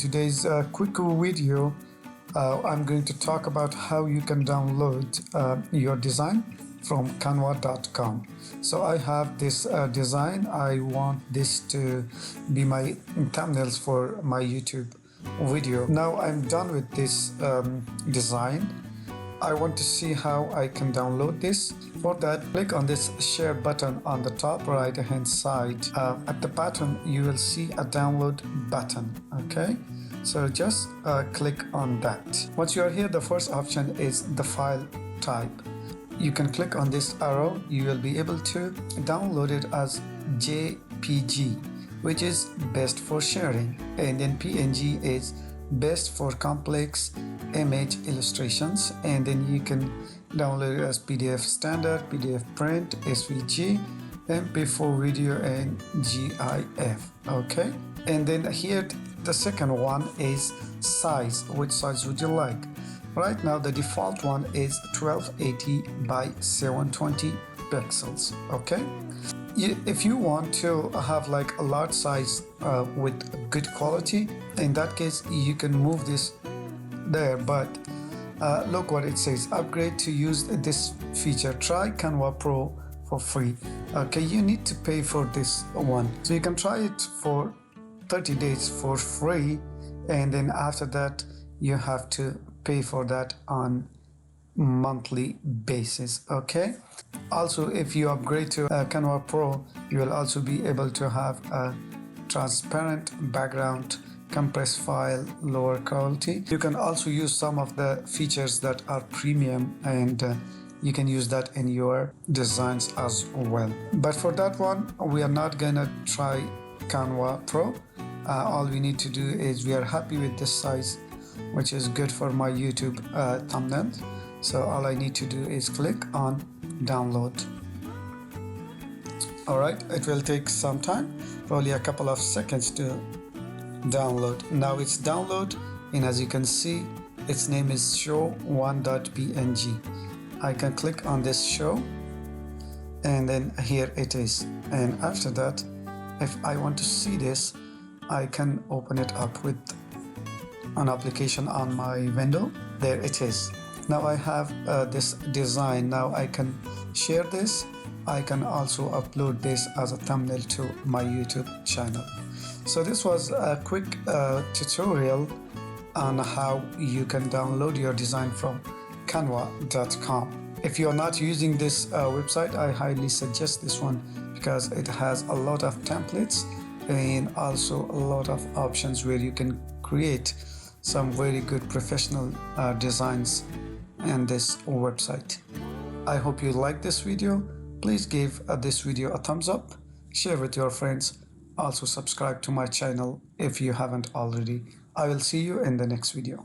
today's quick video, I'm going to talk about how you can download your design from Canva.com. So I have this design. I want this to be my thumbnails for my YouTube video. Now I'm done with this design. I want to see how I can download this. For that, click on this share button on the top right hand side. At the bottom you will see a download button. Okay, so just click on that. Once you are here, the first option is the file type. You can click on this arrow. You will be able to download it as JPG, which is best for sharing, and then PNG is best for complex image illustrations, and then you can download it as PDF standard, PDF print, SVG, MP4 video, and GIF. Okay, and then here the second one is size. Which size would you like? Right now the default one is 1280 by 720 pixels. Okay, if you want to have like a large size with good quality, in that case you can move this there, but look what it says: upgrade to use this feature, try Canva Pro for free. Okay, you need to pay for this one, so you can try it for 30 days for free, and then after that you have to pay for that on monthly basis. Okay, also if you upgrade to Canva Pro, you will also be able to have a transparent background, compressed file, lower quality. You can also use some of the features that are premium, and you can use that in your designs as well. But for that one, we are not gonna try Canva Pro. All we need to do is, we are happy with this size, which is good for my YouTube thumbnail. So all I need to do is click on download. Alright, it will take some time, probably a couple of seconds to download. Now it's download, and as you can see, its name is show1.png. I can click on this show, and then here it is. And after that, if I want to see this, I can open it up with an application on my window. There it is. Now I have this design. Now I can share this. I can also upload this as a thumbnail to my YouTube channel. So this was a quick tutorial on how you can download your design from Canva.com. If you're not using this website, I highly suggest this one, because it has a lot of templates and also a lot of options where you can create some very good professional designs in this website. I hope you like this video. Please give this video a thumbs up, share with your friends, also subscribe to my channel if you haven't already. I will see you in the next video.